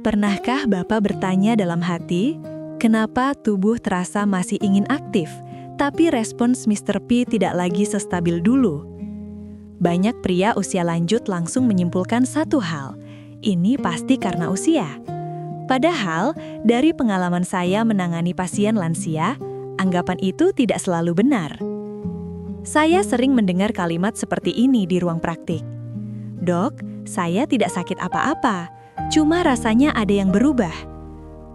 Pernahkah Bapak bertanya dalam hati, kenapa tubuh terasa masih ingin aktif, tapi respons Mr. P tidak lagi sestabil dulu? Banyak pria usia lanjut langsung menyimpulkan satu hal, ini pasti karena usia. Padahal, dari pengalaman saya menangani pasien lansia, anggapan itu tidak selalu benar. Saya sering mendengar kalimat seperti ini di ruang praktik. "Dok, saya tidak sakit apa-apa, cuma rasanya ada yang berubah."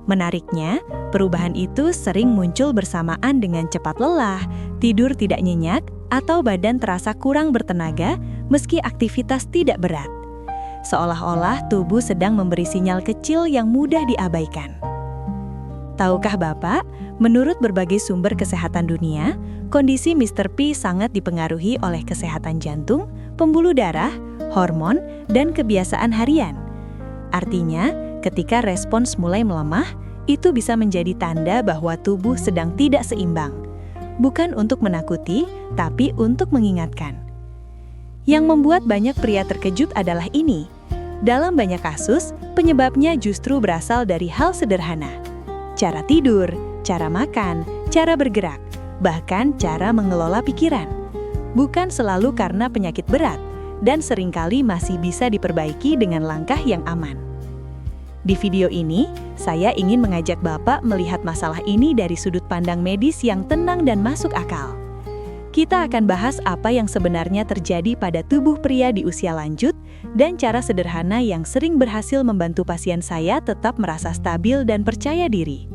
Menariknya, perubahan itu sering muncul bersamaan dengan cepat lelah, tidur tidak nyenyak, atau badan terasa kurang bertenaga meski aktivitas tidak berat. Seolah-olah tubuh sedang memberi sinyal kecil yang mudah diabaikan. Tahukah Bapak, menurut berbagai sumber kesehatan dunia, kondisi Mr. P sangat dipengaruhi oleh kesehatan jantung, pembuluh darah, hormon, dan kebiasaan harian. Artinya, ketika respons mulai melemah, itu bisa menjadi tanda bahwa tubuh sedang tidak seimbang. Bukan untuk menakuti, tapi untuk mengingatkan. Yang membuat banyak pria terkejut adalah ini. Dalam banyak kasus, penyebabnya justru berasal dari hal sederhana. Cara tidur, cara makan, cara bergerak, bahkan cara mengelola pikiran. Bukan selalu karena penyakit berat, dan seringkali masih bisa diperbaiki dengan langkah yang aman. Di video ini, saya ingin mengajak Bapak melihat masalah ini dari sudut pandang medis yang tenang dan masuk akal. Kita akan bahas apa yang sebenarnya terjadi pada tubuh pria di usia lanjut dan cara sederhana yang sering berhasil membantu pasien saya tetap merasa stabil dan percaya diri.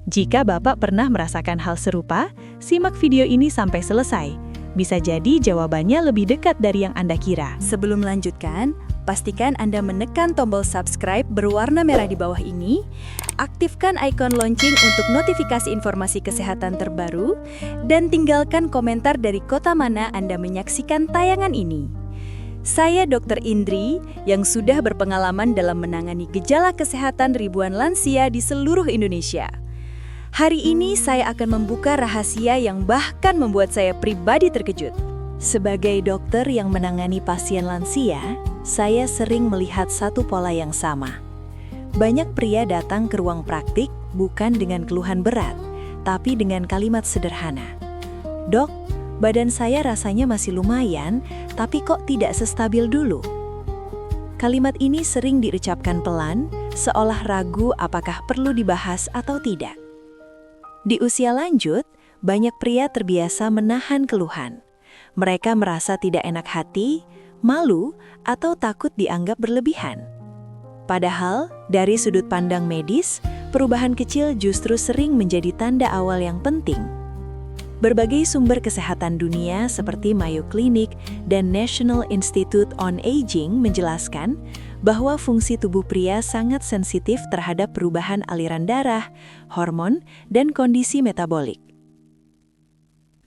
Jika Bapak pernah merasakan hal serupa, simak video ini sampai selesai. Bisa jadi jawabannya lebih dekat dari yang Anda kira. Sebelum melanjutkan, pastikan Anda menekan tombol subscribe berwarna merah di bawah ini, aktifkan ikon lonceng untuk notifikasi informasi kesehatan terbaru, dan tinggalkan komentar dari kota mana Anda menyaksikan tayangan ini. Saya Dr. Indri, yang sudah berpengalaman dalam menangani gejala kesehatan ribuan lansia di seluruh Indonesia. Hari ini saya akan membuka rahasia yang bahkan membuat saya pribadi terkejut. Sebagai dokter yang menangani pasien lansia, saya sering melihat satu pola yang sama. Banyak pria datang ke ruang praktik bukan dengan keluhan berat, tapi dengan kalimat sederhana. "Dok, badan saya rasanya masih lumayan, tapi kok tidak sestabil dulu?" Kalimat ini sering diucapkan pelan, seolah ragu apakah perlu dibahas atau tidak. Di usia lanjut, banyak pria terbiasa menahan keluhan. Mereka merasa tidak enak hati, malu, atau takut dianggap berlebihan. Padahal, dari sudut pandang medis, perubahan kecil justru sering menjadi tanda awal yang penting. Berbagai sumber kesehatan dunia seperti Mayo Clinic dan National Institute on Aging menjelaskan bahwa fungsi tubuh pria sangat sensitif terhadap perubahan aliran darah, hormon, dan kondisi metabolik.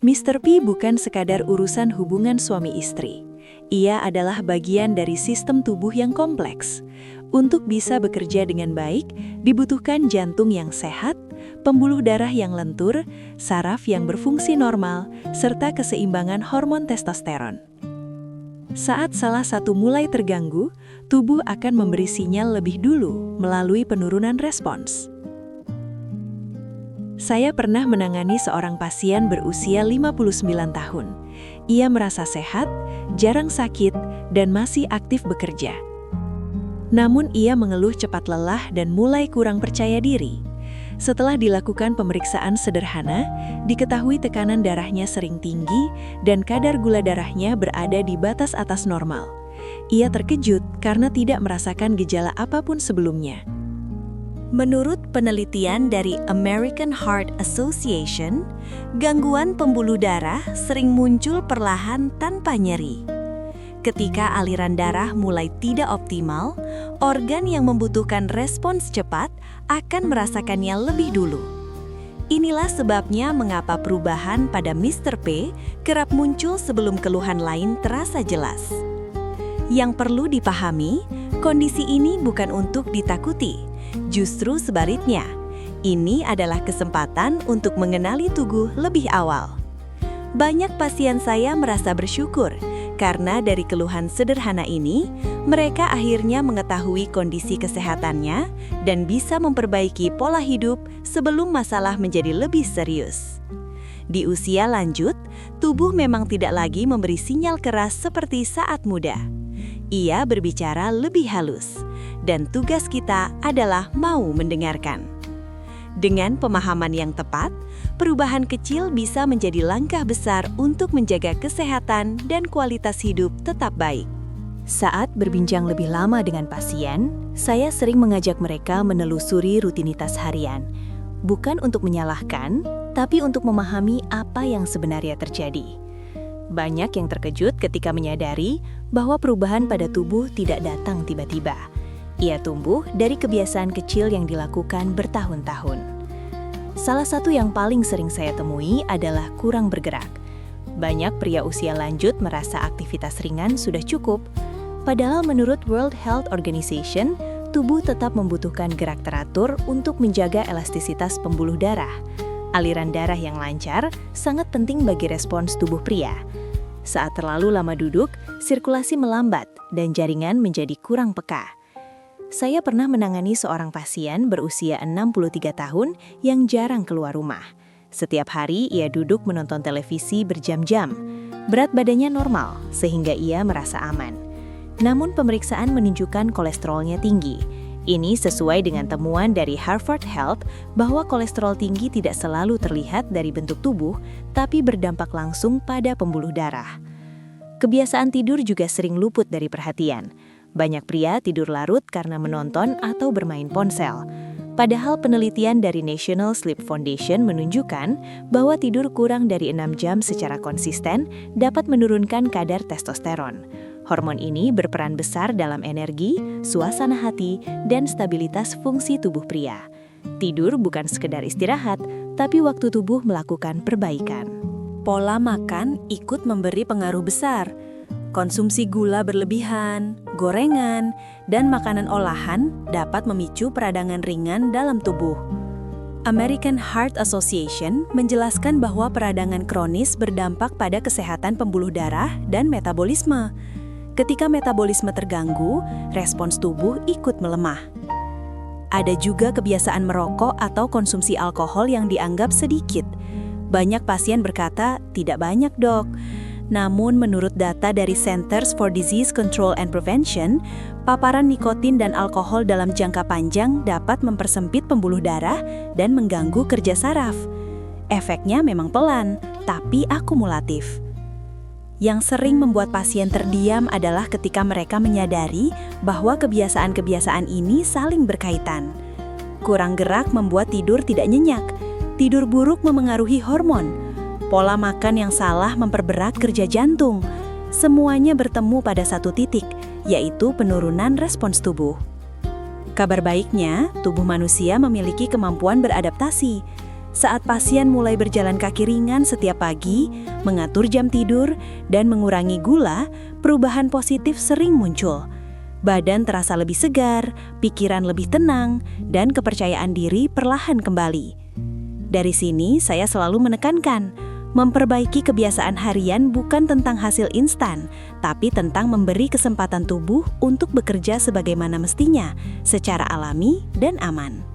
Mr. P bukan sekadar urusan hubungan suami istri. Ia adalah bagian dari sistem tubuh yang kompleks. Untuk bisa bekerja dengan baik, dibutuhkan jantung yang sehat, pembuluh darah yang lentur, saraf yang berfungsi normal, serta keseimbangan hormon testosteron. Saat salah satu mulai terganggu, tubuh akan memberi sinyal lebih dulu melalui penurunan respons. Saya pernah menangani seorang pasien berusia 59 tahun. Ia merasa sehat, jarang sakit, dan masih aktif bekerja. Namun ia mengeluh cepat lelah dan mulai kurang percaya diri. Setelah dilakukan pemeriksaan sederhana, diketahui tekanan darahnya sering tinggi dan kadar gula darahnya berada di batas atas normal. Ia terkejut karena tidak merasakan gejala apapun sebelumnya. Menurut penelitian dari American Heart Association, gangguan pembuluh darah sering muncul perlahan tanpa nyeri. Ketika aliran darah mulai tidak optimal, organ yang membutuhkan respons cepat akan merasakannya lebih dulu. Inilah sebabnya mengapa perubahan pada Mr. P kerap muncul sebelum keluhan lain terasa jelas. Yang perlu dipahami, kondisi ini bukan untuk ditakuti, justru sebaliknya. Ini adalah kesempatan untuk mengenali tubuh lebih awal. Banyak pasien saya merasa bersyukur Karena dari keluhan sederhana ini, mereka akhirnya mengetahui kondisi kesehatannya dan bisa memperbaiki pola hidup sebelum masalah menjadi lebih serius. Di usia lanjut, tubuh memang tidak lagi memberi sinyal keras seperti saat muda. Ia berbicara lebih halus, dan tugas kita adalah mau mendengarkan. Dengan pemahaman yang tepat, perubahan kecil bisa menjadi langkah besar untuk menjaga kesehatan dan kualitas hidup tetap baik. Saat berbincang lebih lama dengan pasien, saya sering mengajak mereka menelusuri rutinitas harian. Bukan untuk menyalahkan, tapi untuk memahami apa yang sebenarnya terjadi. Banyak yang terkejut ketika menyadari bahwa perubahan pada tubuh tidak datang tiba-tiba. Ia tumbuh dari kebiasaan kecil yang dilakukan bertahun-tahun. Salah satu yang paling sering saya temui adalah kurang bergerak. Banyak pria usia lanjut merasa aktivitas ringan sudah cukup. Padahal menurut World Health Organization, tubuh tetap membutuhkan gerak teratur untuk menjaga elastisitas pembuluh darah. Aliran darah yang lancar sangat penting bagi respons tubuh pria. Saat terlalu lama duduk, sirkulasi melambat dan jaringan menjadi kurang peka. Saya pernah menangani seorang pasien berusia 63 tahun yang jarang keluar rumah. Setiap hari ia duduk menonton televisi berjam-jam. Berat badannya normal, sehingga ia merasa aman. Namun pemeriksaan menunjukkan kolesterolnya tinggi. Ini sesuai dengan temuan dari Harvard Health bahwa kolesterol tinggi tidak selalu terlihat dari bentuk tubuh, tapi berdampak langsung pada pembuluh darah. Kebiasaan tidur juga sering luput dari perhatian. Banyak pria tidur larut karena menonton atau bermain ponsel. Padahal penelitian dari National Sleep Foundation menunjukkan bahwa tidur kurang dari 6 jam secara konsisten dapat menurunkan kadar testosteron. Hormon ini berperan besar dalam energi, suasana hati, dan stabilitas fungsi tubuh pria. Tidur bukan sekedar istirahat, tapi waktu tubuh melakukan perbaikan. Pola makan ikut memberi pengaruh besar. Konsumsi gula berlebihan, gorengan, dan makanan olahan dapat memicu peradangan ringan dalam tubuh. American Heart Association menjelaskan bahwa peradangan kronis berdampak pada kesehatan pembuluh darah dan metabolisme. Ketika metabolisme terganggu, respons tubuh ikut melemah. Ada juga kebiasaan merokok atau konsumsi alkohol yang dianggap sedikit. Banyak pasien berkata, "Tidak banyak, Dok." Namun menurut data dari Centers for Disease Control and Prevention, paparan nikotin dan alkohol dalam jangka panjang dapat mempersempit pembuluh darah dan mengganggu kerja saraf. Efeknya memang pelan, tapi akumulatif. Yang sering membuat pasien terdiam adalah ketika mereka menyadari bahwa kebiasaan-kebiasaan ini saling berkaitan. Kurang gerak membuat tidur tidak nyenyak, tidur buruk memengaruhi hormon, pola makan yang salah memperberat kerja jantung. Semuanya bertemu pada satu titik, yaitu penurunan respons tubuh. Kabar baiknya, tubuh manusia memiliki kemampuan beradaptasi. Saat pasien mulai berjalan kaki ringan setiap pagi, mengatur jam tidur, dan mengurangi gula, perubahan positif sering muncul. Badan terasa lebih segar, pikiran lebih tenang, dan kepercayaan diri perlahan kembali. Dari sini, saya selalu menekankan, memperbaiki kebiasaan harian bukan tentang hasil instan, tapi tentang memberi kesempatan tubuh untuk bekerja sebagaimana mestinya, secara alami dan aman.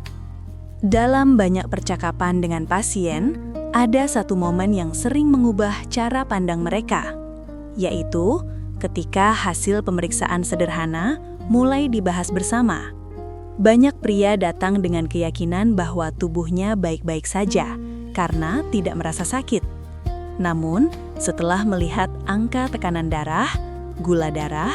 Dalam banyak percakapan dengan pasien, ada satu momen yang sering mengubah cara pandang mereka, yaitu ketika hasil pemeriksaan sederhana mulai dibahas bersama. Banyak pria datang dengan keyakinan bahwa tubuhnya baik-baik saja karena tidak merasa sakit. Namun, setelah melihat angka tekanan darah, gula darah,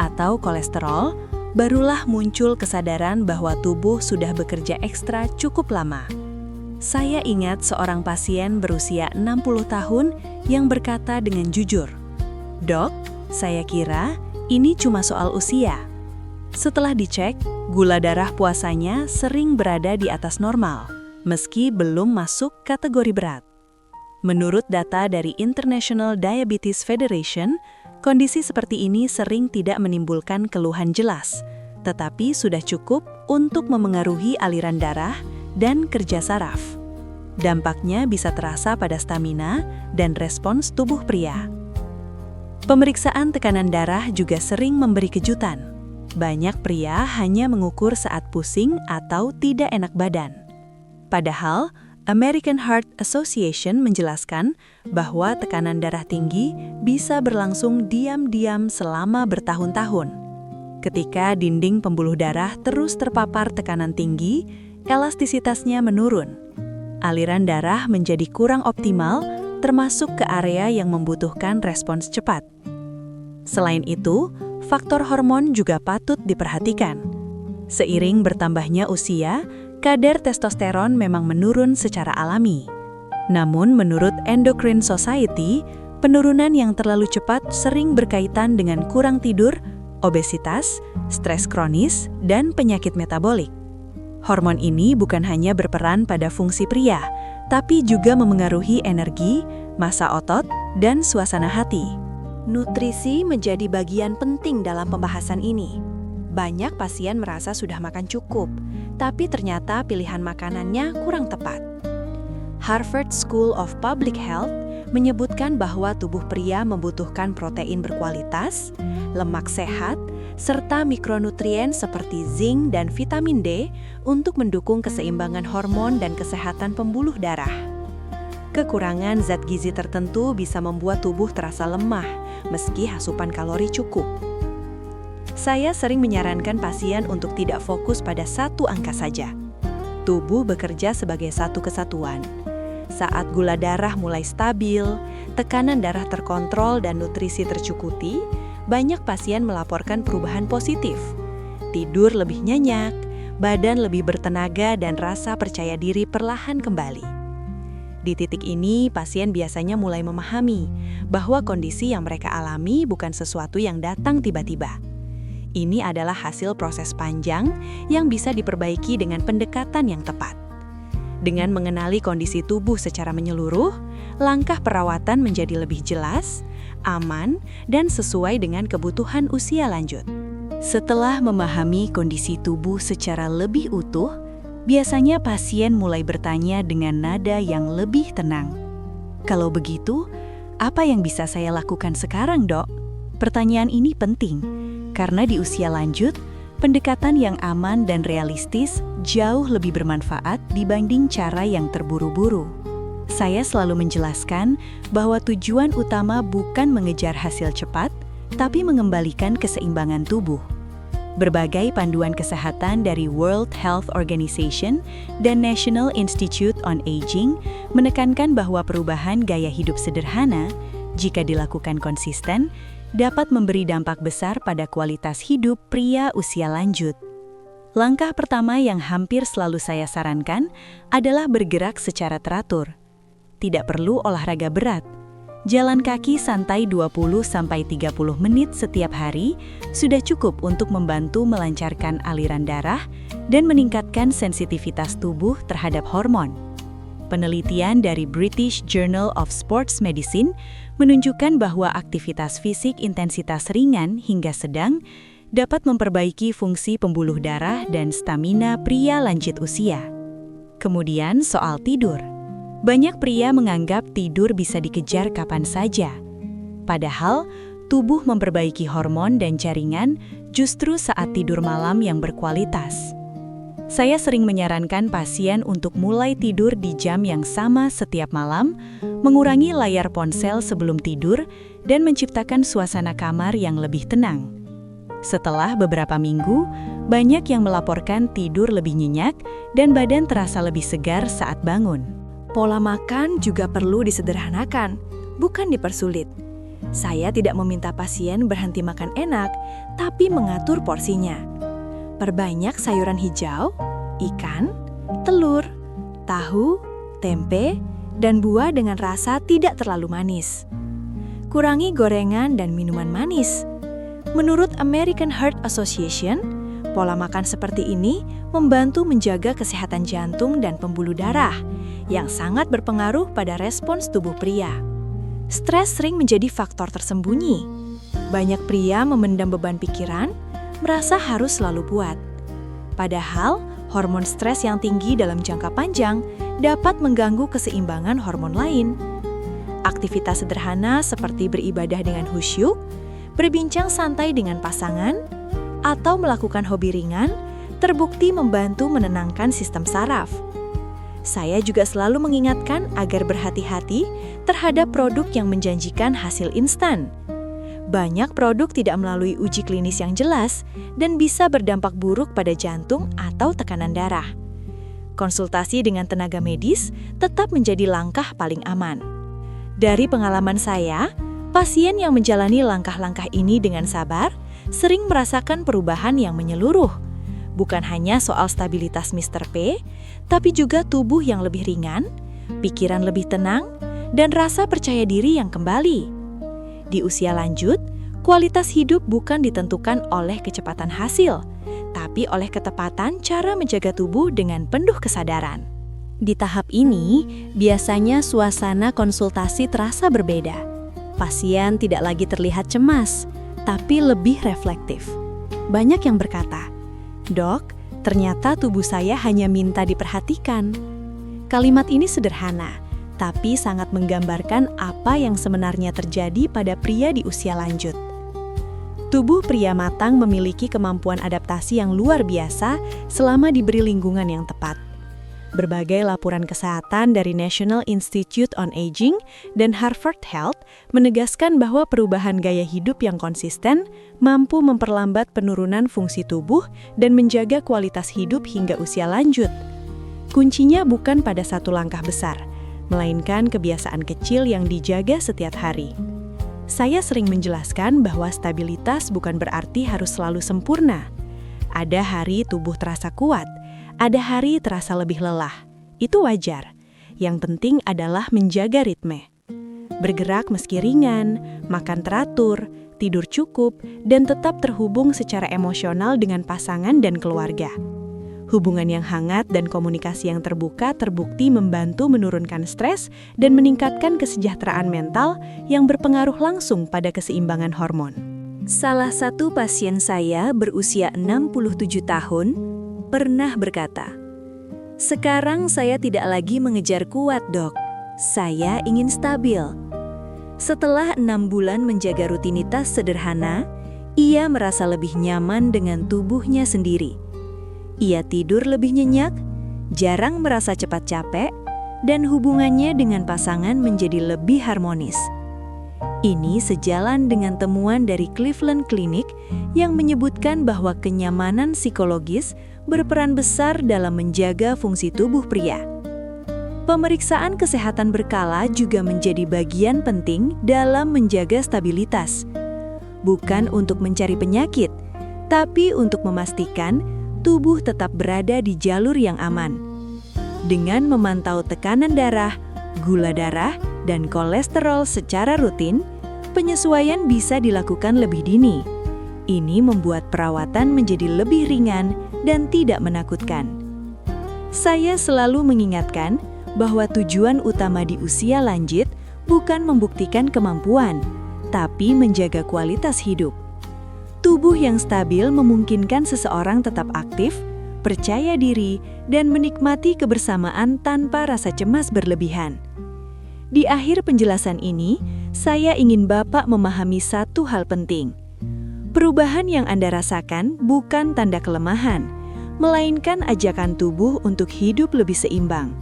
atau kolesterol, barulah muncul kesadaran bahwa tubuh sudah bekerja ekstra cukup lama. Saya ingat seorang pasien berusia 60 tahun yang berkata dengan jujur, "Dok, saya kira ini cuma soal usia." Setelah dicek, gula darah puasanya sering berada di atas normal, meski belum masuk kategori berat. Menurut data dari International Diabetes Federation, kondisi seperti ini sering tidak menimbulkan keluhan jelas, tetapi sudah cukup untuk memengaruhi aliran darah dan kerja saraf. Dampaknya bisa terasa pada stamina dan respons tubuh pria. Pemeriksaan tekanan darah juga sering memberi kejutan. Banyak pria hanya mengukur saat pusing atau tidak enak badan. Padahal, American Heart Association menjelaskan bahwa tekanan darah tinggi bisa berlangsung diam-diam selama bertahun-tahun. Ketika dinding pembuluh darah terus terpapar tekanan tinggi, elastisitasnya menurun. Aliran darah menjadi kurang optimal, termasuk ke area yang membutuhkan respons cepat. Selain itu, faktor hormon juga patut diperhatikan. Seiring bertambahnya usia, kadar testosteron memang menurun secara alami. Namun menurut Endocrine Society, penurunan yang terlalu cepat sering berkaitan dengan kurang tidur, obesitas, stres kronis, dan penyakit metabolik. Hormon ini bukan hanya berperan pada fungsi pria, tapi juga memengaruhi energi, massa otot, dan suasana hati. Nutrisi menjadi bagian penting dalam pembahasan ini. Banyak pasien merasa sudah makan cukup, tapi ternyata pilihan makanannya kurang tepat. Harvard School of Public Health menyebutkan bahwa tubuh pria membutuhkan protein berkualitas, lemak sehat, serta mikronutrien seperti zinc dan vitamin D untuk mendukung keseimbangan hormon dan kesehatan pembuluh darah. Kekurangan zat gizi tertentu bisa membuat tubuh terasa lemah, meski asupan kalori cukup. Saya sering menyarankan pasien untuk tidak fokus pada satu angka saja. Tubuh bekerja sebagai satu kesatuan. Saat gula darah mulai stabil, tekanan darah terkontrol dan nutrisi tercukupi, banyak pasien melaporkan perubahan positif. Tidur lebih nyenyak, badan lebih bertenaga dan rasa percaya diri perlahan kembali. Di titik ini, pasien biasanya mulai memahami bahwa kondisi yang mereka alami bukan sesuatu yang datang tiba-tiba. Ini adalah hasil proses panjang yang bisa diperbaiki dengan pendekatan yang tepat. Dengan mengenali kondisi tubuh secara menyeluruh, langkah perawatan menjadi lebih jelas, aman, dan sesuai dengan kebutuhan usia lanjut. Setelah memahami kondisi tubuh secara lebih utuh, biasanya pasien mulai bertanya dengan nada yang lebih tenang. Kalau begitu, apa yang bisa saya lakukan sekarang, Dok? Pertanyaan ini penting, karena di usia lanjut, pendekatan yang aman dan realistis jauh lebih bermanfaat dibanding cara yang terburu-buru. Saya selalu menjelaskan bahwa tujuan utama bukan mengejar hasil cepat, tapi mengembalikan keseimbangan tubuh. Berbagai panduan kesehatan dari World Health Organization dan National Institute on Aging menekankan bahwa perubahan gaya hidup sederhana, jika dilakukan konsisten, dapat memberi dampak besar pada kualitas hidup pria usia lanjut. Langkah pertama yang hampir selalu saya sarankan adalah bergerak secara teratur. Tidak perlu olahraga berat. Jalan kaki santai 20-30 menit setiap hari sudah cukup untuk membantu melancarkan aliran darah dan meningkatkan sensitivitas tubuh terhadap hormon. Penelitian dari British Journal of Sports Medicine menunjukkan bahwa aktivitas fisik intensitas ringan hingga sedang dapat memperbaiki fungsi pembuluh darah dan stamina pria lanjut usia. Kemudian soal tidur. Banyak pria menganggap tidur bisa dikejar kapan saja. Padahal, tubuh memperbaiki hormon dan jaringan justru saat tidur malam yang berkualitas. Saya sering menyarankan pasien untuk mulai tidur di jam yang sama setiap malam, mengurangi layar ponsel sebelum tidur, dan menciptakan suasana kamar yang lebih tenang. Setelah beberapa minggu, banyak yang melaporkan tidur lebih nyenyak dan badan terasa lebih segar saat bangun. Pola makan juga perlu disederhanakan, bukan dipersulit. Saya tidak meminta pasien berhenti makan enak, tapi mengatur porsinya. Perbanyak sayuran hijau, ikan, telur, tahu, tempe, dan buah dengan rasa tidak terlalu manis. Kurangi gorengan dan minuman manis. Menurut American Heart Association, pola makan seperti ini membantu menjaga kesehatan jantung dan pembuluh darah, yang sangat berpengaruh pada respons tubuh pria. Stres sering menjadi faktor tersembunyi. Banyak pria memendam beban pikiran, merasa harus selalu kuat. Padahal, hormon stres yang tinggi dalam jangka panjang dapat mengganggu keseimbangan hormon lain. Aktivitas sederhana seperti beribadah dengan khusyuk, berbincang santai dengan pasangan, atau melakukan hobi ringan terbukti membantu menenangkan sistem saraf. Saya juga selalu mengingatkan agar berhati-hati terhadap produk yang menjanjikan hasil instan. Banyak produk tidak melalui uji klinis yang jelas dan bisa berdampak buruk pada jantung atau tekanan darah. Konsultasi dengan tenaga medis tetap menjadi langkah paling aman. Dari pengalaman saya, pasien yang menjalani langkah-langkah ini dengan sabar sering merasakan perubahan yang menyeluruh. Bukan hanya soal stabilitas Mr. P, tapi juga tubuh yang lebih ringan, pikiran lebih tenang, dan rasa percaya diri yang kembali. Di usia lanjut, kualitas hidup bukan ditentukan oleh kecepatan hasil, tapi oleh ketepatan cara menjaga tubuh dengan penuh kesadaran. Di tahap ini, biasanya suasana konsultasi terasa berbeda. Pasien tidak lagi terlihat cemas, tapi lebih reflektif. Banyak yang berkata, "Dok, ternyata tubuh saya hanya minta diperhatikan." Kalimat ini sederhana, tapi sangat menggambarkan apa yang sebenarnya terjadi pada pria di usia lanjut. Tubuh pria matang memiliki kemampuan adaptasi yang luar biasa selama diberi lingkungan yang tepat. Berbagai laporan kesehatan dari National Institute on Aging dan Harvard Health menegaskan bahwa perubahan gaya hidup yang konsisten mampu memperlambat penurunan fungsi tubuh dan menjaga kualitas hidup hingga usia lanjut. Kuncinya bukan pada satu langkah besar, melainkan kebiasaan kecil yang dijaga setiap hari. Saya sering menjelaskan bahwa stabilitas bukan berarti harus selalu sempurna. Ada hari tubuh terasa kuat, ada hari terasa lebih lelah. Itu wajar. Yang penting adalah menjaga ritme. Bergerak meski ringan, makan teratur, tidur cukup, dan tetap terhubung secara emosional dengan pasangan dan keluarga. Hubungan yang hangat dan komunikasi yang terbuka terbukti membantu menurunkan stres dan meningkatkan kesejahteraan mental yang berpengaruh langsung pada keseimbangan hormon. Salah satu pasien saya berusia 67 tahun pernah berkata, "Sekarang saya tidak lagi mengejar kuat, Dok. Saya ingin stabil." Setelah 6 bulan menjaga rutinitas sederhana, ia merasa lebih nyaman dengan tubuhnya sendiri. Ia tidur lebih nyenyak, jarang merasa cepat capek, dan hubungannya dengan pasangan menjadi lebih harmonis. Ini sejalan dengan temuan dari Cleveland Clinic yang menyebutkan bahwa kenyamanan psikologis berperan besar dalam menjaga fungsi tubuh pria. Pemeriksaan kesehatan berkala juga menjadi bagian penting dalam menjaga stabilitas. Bukan untuk mencari penyakit, tapi untuk memastikan tubuh tetap berada di jalur yang aman. Dengan memantau tekanan darah, gula darah, dan kolesterol secara rutin, penyesuaian bisa dilakukan lebih dini. Ini membuat perawatan menjadi lebih ringan dan tidak menakutkan. Saya selalu mengingatkan bahwa tujuan utama di usia lanjut bukan membuktikan kemampuan, tapi menjaga kualitas hidup. Tubuh yang stabil memungkinkan seseorang tetap aktif, percaya diri, dan menikmati kebersamaan tanpa rasa cemas berlebihan. Di akhir penjelasan ini, saya ingin Bapak memahami satu hal penting. Perubahan yang Anda rasakan bukan tanda kelemahan, melainkan ajakan tubuh untuk hidup lebih seimbang.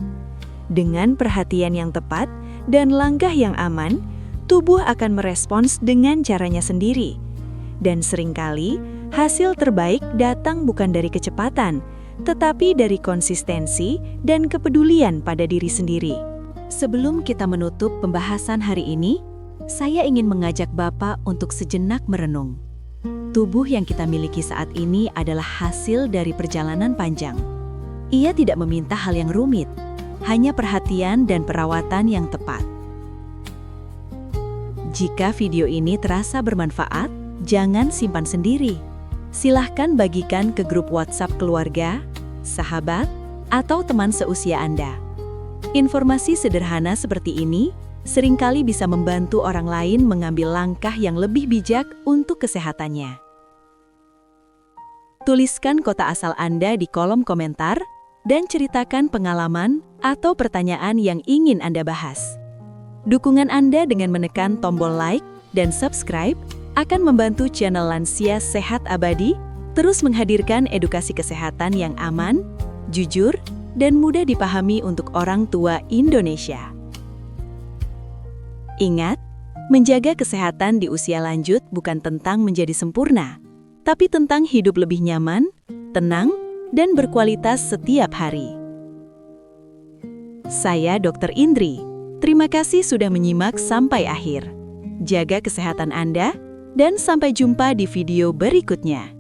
Dengan perhatian yang tepat dan langkah yang aman, tubuh akan merespons dengan caranya sendiri. Dan seringkali, hasil terbaik datang bukan dari kecepatan, tetapi dari konsistensi dan kepedulian pada diri sendiri. Sebelum kita menutup pembahasan hari ini, saya ingin mengajak Bapak untuk sejenak merenung. Tubuh yang kita miliki saat ini adalah hasil dari perjalanan panjang. Ia tidak meminta hal yang rumit, hanya perhatian dan perawatan yang tepat. Jika video ini terasa bermanfaat, jangan simpan sendiri. Silahkan bagikan ke grup WhatsApp keluarga, sahabat, atau teman seusia Anda. Informasi sederhana seperti ini seringkali bisa membantu orang lain mengambil langkah yang lebih bijak untuk kesehatannya. Tuliskan kota asal Anda di kolom komentar dan ceritakan pengalaman atau pertanyaan yang ingin Anda bahas. Dukungan Anda dengan menekan tombol like dan subscribe akan membantu channel Lansia Sehat Abadi terus menghadirkan edukasi kesehatan yang aman, jujur, dan mudah dipahami untuk orang tua Indonesia. Ingat, menjaga kesehatan di usia lanjut bukan tentang menjadi sempurna, tapi tentang hidup lebih nyaman, tenang, dan berkualitas setiap hari. Saya Dr. Indri. Terima kasih sudah menyimak sampai akhir. Jaga kesehatan Anda, dan sampai jumpa di video berikutnya.